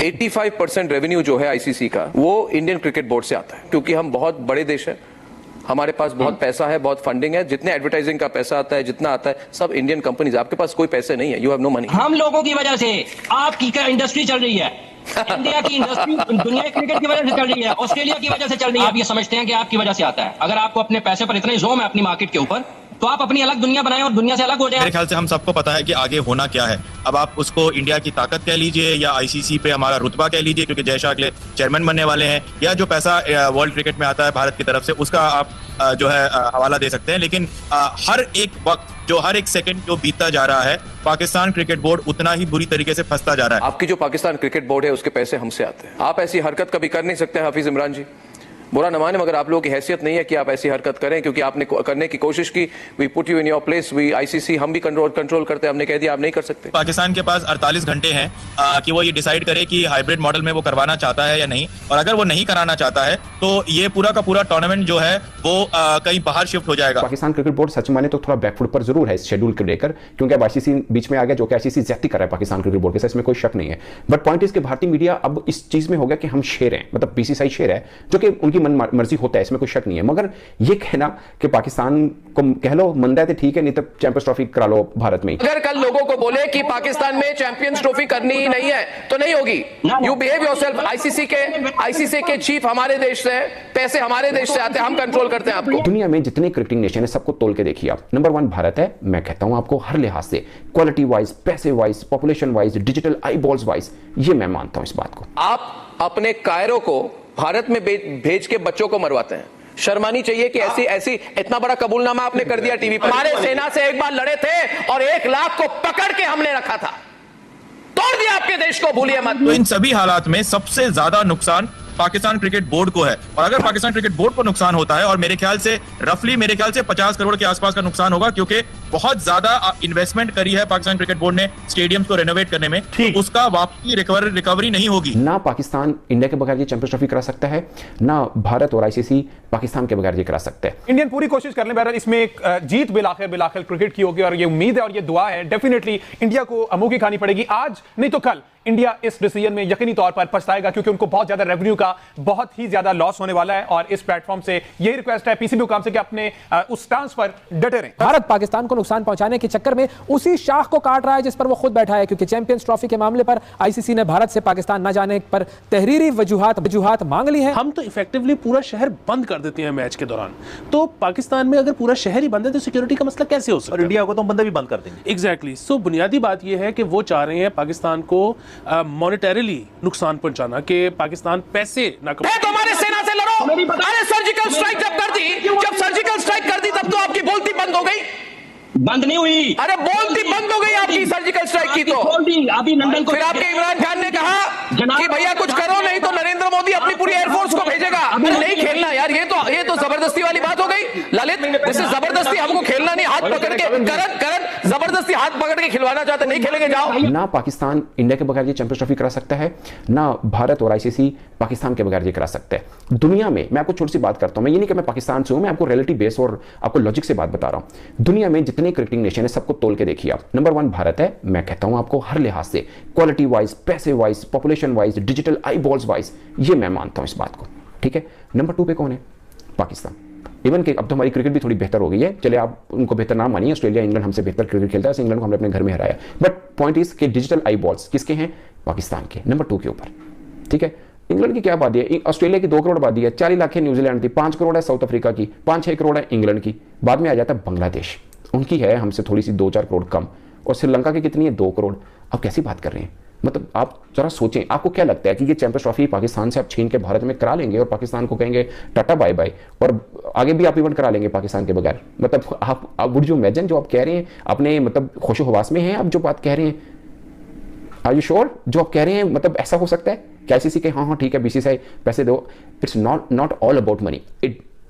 85% revenue जो है ICC का वो इंडियन क्रिकेट बोर्ड से आता है, क्योंकि हम बहुत बड़े देश है, हमारे पास बहुत पैसा है, बहुत फंडिंग है। जितने एडवर्टाइजिंग का पैसा आता है, जितना आता है, सब इंडियन कंपनीज। आपके पास कोई पैसे नहीं है, यू हैव नो मनी। हम लोगों की वजह से आपकी इंडस्ट्री चल रही है, इंडिया की इंडस्ट्री दुनिया क्रिकेट की वजह से चल रही है, ऑस्ट्रेलिया की वजह से चल रही है। आप ये समझते हैं कि आपकी वजह से आता है। अगर आपको अपने पैसे पर इतना ही जोम है अपनी मार्केट के ऊपर, तो आप अपनी अलग दुनिया बनाएं और दुनिया से अलग हो जाए। मेरे ख्याल से हम सबको पता है कि आगे होना क्या है। अब आप उसको इंडिया की ताकत कह लीजिए या आईसीसी पे हमारा रुतबा कह लीजिए, क्योंकि जय शाह अगले चेयरमैन बनने वाले हैं, या जो पैसा वर्ल्ड क्रिकेट में आता है भारत की तरफ से, उसका आप जो है हवाला दे सकते हैं। लेकिन हर एक वक्त, जो हर एक सेकंड जो बीतता जा रहा है, पाकिस्तान क्रिकेट बोर्ड उतना ही बुरी तरीके से फंसता जा रहा है। आपकी जो पाकिस्तान क्रिकेट बोर्ड है उसके पैसे हमसे आते हैं। आप ऐसी हरकत कभी कर नहीं सकते हैं हाफिज इमरान जी, बुरा न माने, मगर आप लोगों की हैसियत नहीं है कि आप ऐसी हरकत करें, क्योंकि आपने करने की कोशिश की। We put you in your place, we ICC, हम भी कंट्रोल करते हैं, हमने कह दिया आप नहीं कर सकते। पाकिस्तान के पास 48 घंटे हैं कि वो ये डिसाइड करे कि हाइब्रिड मॉडल में वो करवाना चाहता है या नहीं, और अगर वो नहीं कराना चाहता है तो ये पूरा का पूरा टूर्नामेंट जो है वो कहीं बाहर शिफ्ट हो जाएगा। पाकिस्तान क्रिकेट बोर्ड सच माने तो थोड़ा बैकफुट पर जरूर है इस शेड्यूल को लेकर, क्योंकि अब आईसीसी बीच में आ गया, जो कि आईसीसी ज्यादती कर रहा है पाकिस्तान क्रिकेट बोर्ड के साथ, इसमें कोई शक नहीं है। बट पॉइंट इज कि भारतीय मीडिया अब इस चीज में हो गया कि हम शेर हैं, मतलब बीसीसीआई शेर है, जो कि उनकी मन मर्जी होता है, इसमें कोई शक नहीं है। मगर ये कहना कि पाकिस्तान को कह लो मंदा है तो ठीक है, नहीं तो चैंपियंस ट्रॉफी करा लो भारत में। अगर कल लोगों को बोले कि पाकिस्तान में चैंपियंस ट्रॉफी करनी ही नहीं है तो नहीं होगी। You behave yourself. आईसीसी के चीफ हमारे देश से, पैसे हमारे देश से आते हैं, हम कंट्रोल करते हैं आपको। दुनिया में जितने क्रिकेटिंग नेशन है सबको तोल के देखिए आप, नंबर 1 भारत है। मैं कहता हूं आपको हर लिहाज से, क्वालिटी वाइज, पैसे वाइज, पॉपुलेशन वाइज, डिजिटल आई बॉल्स वाइज, ये मैं मानता हूं इस बात को। आप अपने कायरों को भारत में भेज के बच्चों को मरवाते हैं। शर्मानी चाहिए कि ऐसी इतना बड़ा कबूलनामा आपने कर दिया टीवी पर। हमारे सेना से एक बार लड़े थे और 1 लाख को पकड़ के हमने रखा था, तोड़ दिया आपके देश को, भूलिए मत। तो इन सभी हालात में सबसे ज्यादा नुकसान पाकिस्तान क्रिकेट बोर्ड को है, और अगर पाकिस्तान क्रिकेट बोर्ड को नुकसान होता है, और मेरे ख्याल से 50 करोड़ के आसपास का नुकसान होगा, क्योंकि बहुत ज्यादा इन्वेस्टमेंट करी है पाकिस्तान क्रिकेट बोर्ड ने स्टेडियम्स को रेनोवेट करने में, तो उसका वापसी रिकवरी नहीं होगी। ना पाकिस्तान इंडिया के बगैर ये चैंपियंस ट्रॉफी करा सकता है, ना भारत और आईसीसी पाकिस्तान के बगैर ये करा सकता है। इंडियन पूरी कोशिश कर ले, बहरहाल इसमें एक जीत बिलाखिर क्रिकेट की होगी, और ये उम्मीद है और ये दुआ है, डेफिनेटली इंडिया को मुंह की खानी पड़ेगी। आज नहीं तो कल इंडिया इस डिसीजन में यकीनी तौर पर पछताएगा, क्योंकि उनको बहुत ज्यादा रेवेन्यू का बहुत ही ज्यादा लॉस होने वाला है। और इस प्लेटफॉर्म से यही रिक्वेस्ट है पीसीबी हुकाम से कि अपने उस स्टांस पर डटे रहें। भारत पाकिस्तान को नुकसान पहुंचाने के चक्कर में उसी शाख को काट रहा है जिस पर वो खुद बैठा है, क्योंकि चैंपियंस ट्रॉफी के मामले पर आईसीसी ने भारत से पाकिस्तान न जाने पर तहरीरी वजूहात मांग ली है। हम तो इफेक्टिवली पूरा शहर बंद कर देते हैं मैच के दौरान, तो पाकिस्तान में अगर पूरा शहर ही बंद है तो सिक्योरिटी का मसला कैसे हो सकता है? और इंडिया को तो हम बंदा भी बंद कर देंगे। एग्जैक्टली। सो बुनियादी बात यह है कि वो चाह रहे हैं पाकिस्तान को मॉनेटरीली नुकसान पहुंचाना, कि पाकिस्तान पैसे ना कमाए। तो हमारे सेना से लड़ो। अरे सर्जिकल स्ट्राइक जब सर्जिकल स्ट्राइक कर दी तब तो आपकी बोलती बंद हो गई। बंद नहीं हुई। अरे बोलती बंद हो गई आपकी सर्जिकल स्ट्राइक की तो। अभी लंदन को फिर आपके इमरान खान ने कहा कि भैया कुछ करो, नहीं तो नरेंद्र मोदी अपनी पूरी एयरफोर्स को भेजेगा। नहीं खेलना यार, ये तो जबरदस्ती वाली बात हो गई ललित। जैसे जबरदस्ती हमको खेलना नहीं, हाथ पकड़ के करण जबरदस्ती हाथ पकड़ के खिलवाना चाहते, नहीं खेलेंगे जाओ। ना पाकिस्तान इंडिया के बगैर ये चैंपियंस ट्रॉफी करा सकता है, ना भारत और आईसीसी पाकिस्तान के बगैर ये करा सकता है। दुनिया में मैं आपको छोटी सी बात करता हूं, मैं ये नहीं कि मैं पाकिस्तान से हूं, मैं आपको रियलिटी बेस और आपको लॉजिक से बात बता रहा हूं। दुनिया में जितने क्रिकेटिंग नेशन है सबको तोल के देखिए आप, नंबर 1 भारत है। मैं कहता हूं आपको हर लिहाज से, क्वालिटी वाइज, पैसे वाइज, पॉपुलेशन वाइज, डिजिटल आई बॉल्स वाइज, ये मैं मानता हूं इस बात को, ठीक है। नंबर 2 पे कौन है? पाकिस्तान। इवन कि अब तो हमारी क्रिकेट भी थोड़ी बेहतर हो गई है, चले आप उनको बेहतर ना मानिए, ऑस्ट्रेलिया इंग्लैंड हमसे बेहतर क्रिकेट खेलता है, इंग्लैंड को हमने अपने घर में हराया, बट पॉइंट इज कि डिजिटल आई बॉल्स किसके हैं? पाकिस्तान के, नंबर 2 के ऊपर, ठीक है। इंग्लैंड की क्या आबादी है? ऑस्ट्रेलिया की 2 करोड़ आबादी है, 40 लाख है न्यूजीलैंड की, 5 करोड़ है साउथ अफ्रीका की, 5-6 करोड़ है इंग्लैंड की। बाद में आ जाता है बांग्लादेश, उनकी है हमसे थोड़ी सी 2-4 करोड़ कम, और श्रीलंका की कितनी है? 2 करोड़। अब कैसी बात कर रहे हैं? मतलब आप जरा सोचें, आपको क्या लगता है कि ये चैंपियंस ट्रॉफी पाकिस्तान से आप छीन के भारत में करा लेंगे और पाकिस्तान को कहेंगे टाटा बाय बाय, और आगे भी आप इवेंट करा लेंगे पाकिस्तान के बगैर? मतलब आप वुड यू इमेजिन जो आप कह रहे हैं अपने, मतलब होशो हवास में हैं आप जो बात कह रहे हैं? आर यू श्योर जो आप कह रहे हैं, मतलब ऐसा हो सकता है? क्या आईसीसी के हाँ ठीक है बीसीसीआई पैसे दो, it's not all about money,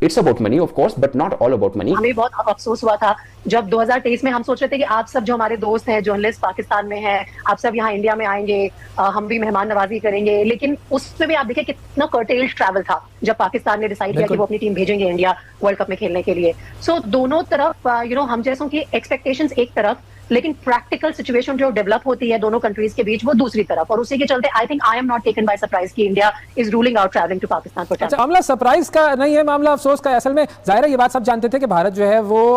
it's about money of course, but not all about money. हमें बहुत अफसोस हुआ था जब 2023 में हम सोच रहे थे कि आप सब जो हमारे दोस्त हैं, जर्नलिस्ट पाकिस्तान में हैं, आप सब यहाँ इंडिया में आएंगे, हम भी मेहमान नवाजी करेंगे, लेकिन उसमें भी आप देखिए कितना कर्टेल्ड ट्रैवल था जब पाकिस्तान ने डिसाइड किया कि वो अपनी टीम भेजेंगे इंडिया वर्ल्ड कप में खेलने के लिए। सो दोनों तरफ हम जैसों की एक्सपेक्टेशंस एक तरफ, लेकिन प्रैक्टिकल सिचुएशन जो डेवलप होती है दोनों कंट्रीज के बीच वो दूसरी तरफ, और उसी के चलते I think I am not taken by surprise कि India is ruling out travelling to Pakistan for अच्छा, मामला सरप्राइज का नहीं है, मामला अफसोस का है। असल में जाहिर है ये बात सब जानते थे कि भारत जो है वो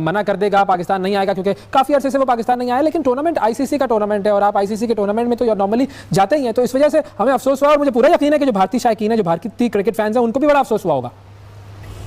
मना कर देगा, पाकिस्तान नहीं आएगा, क्योंकि काफी अरसे से वो पाकिस्तान नहीं आया। लेकिन टूर्नामेंट आईसीसी का टूर्नामेंट है और आप आईसीसी के टूर्नामेंट में तो नॉर्मली जाते ही हैं, तो इस वजह से हमें अफसोस हुआ और मुझे पूरा यकीन है कि जो भारतीय शायकीन है, जो भारतीय क्रिकेट फैंस हैं, उनको भी बड़ा अफसोस हुआ होगा।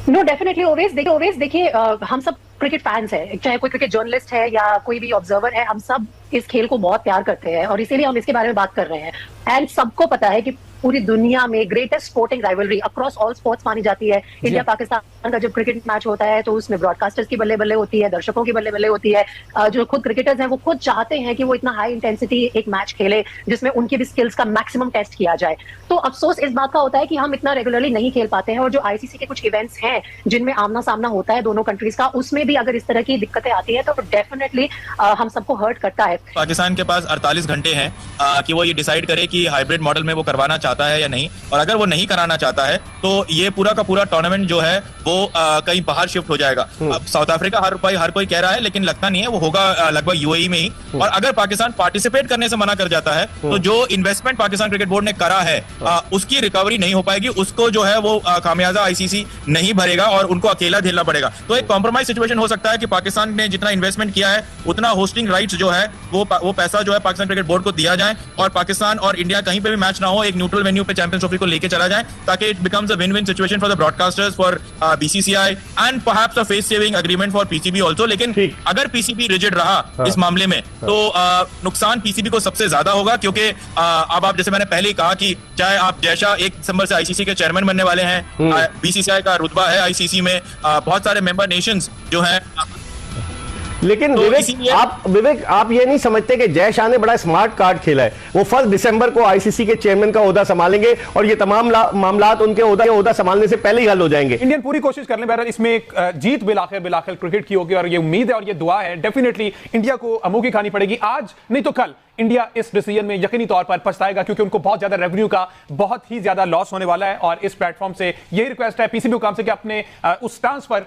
नो डेफिनेटली ओवेस देखिए हम सब क्रिकेट फैंस हैं, चाहे कोई क्रिकेट जर्नलिस्ट है या कोई भी ऑब्जर्वर है, हम सब इस खेल को बहुत प्यार करते हैं और इसीलिए हम इसके बारे में बात कर रहे हैं। एंड सबको पता है कि पूरी दुनिया में greatest sporting rivalry across all sports मानी जाती है। इंडिया पाकिस्तान का जब क्रिकेट मैच होता है तो उसमें ब्रॉडकास्टर्स की बल्ले बल्ले होती है, दर्शकों की बल्ले बल्ले होती है। जो खुद क्रिकेटर्स हैं वो खुद चाहते हैं कि वो इतना हाई इंटेंसिटी एक मैच खेले जिसमें उनकी भी स्किल्स का मैक्सिमम टेस्ट किया जाए। तो अफसोस इस बात का होता है कि हम इतना रेगुलरली नहीं खेल पाते हैं, और जो आईसीसी के कुछ इवेंट्स हैं जिनमें आमना सामना होता है दोनों कंट्रीज का, उसमें भी अगर इस तरह की दिक्कतें आती है तो डेफिनेटली हम सबको हर्ट करता है। पाकिस्तान के पास 48 घंटे हैं कि वो ये डिसाइड करे कि हाइब्रिड मॉडल में वो करवाना चाहता है या नहीं, और अगर वो नहीं कराना चाहता है तो ये पूरा का पूरा टूर्नामेंट जो है वो कहीं बाहर शिफ्ट हो जाएगा। अब साउथ अफ्रीका हर कोई कह रहा है, लेकिन लगता नहीं है, वो होगा लगभग यूएई में ही। और अगर पाकिस्तान पार्टिसिपेट करने से मना कर जाता है तो जो इन्वेस्टमेंट पाकिस्तान क्रिकेट बोर्ड ने करा है उसकी रिकवरी नहीं हो पाएगी, उसको जो है वो खामियाजा आईसीसी नहीं भरेगा और उनको अकेला झेलना पड़ेगा। तो एक कॉम्प्रोमाइज सिचुएशन हो सकता है कि पाकिस्तान ने जितना इन्वेस्टमेंट किया है उतना होस्टिंग राइट्स जो है वो पैसा जो है पाकिस्तान क्रिकेट बोर्ड को दिया जाए, और पाकिस्तान और इंडिया कहीं पे भी मैच ना हो, एक न्यूट्रल वेन्यू पे चैंपियंस ट्रॉफी को लेके चला जाए, ताकि it becomes a win win situation for the broadcasters, for BCCI and perhaps a face saving agreement for PCB also. लेकिन अगर पीसीबी रिजिड रहा इस मामले में तो नुकसान पीसीबी को सबसे ज्यादा होगा, क्योंकि अब आप जैसे मैंने पहले ही कहा कि चाहे आप जैसा 1 दिसंबर से आईसीसी के चेयरमैन बनने वाले हैं, बीसीसीआई का रुतबा है आईसीसी में, बहुत सारे मेंबर नेशंस जो हैं। लेकिन विवेक आप ये नहीं समझते कि जय शाह ने बड़ा स्मार्ट कार्ड खेला है? वो 1 दिसंबर को आईसीसी के चेयरमैन का ओहदा संभालेंगे और ये तमाम मामलात उनके ओहदा संभालने से पहले ही हल हो जाएंगे। इंडियन पूरी कोशिश कर ले, बहरहाल इसमें एक जीत बिलाखिर क्रिकेट की होगी, और ये उम्मीद है और ये दुआ है डेफिनेटली इंडिया को अमूकी खानी पड़ेगी। आज नहीं तो कल इंडिया इस डिसीजन में यकीनी तौर पर पछताएगा, क्योंकि उनको बहुत ज्यादा रेवेन्यू का बहुत ही ज्यादा लॉस होने वाला है। और इस प्लेटफॉर्म से यही रिक्वेस्ट है पीसीबी हुकाम से कि अपने उस स्टांस पर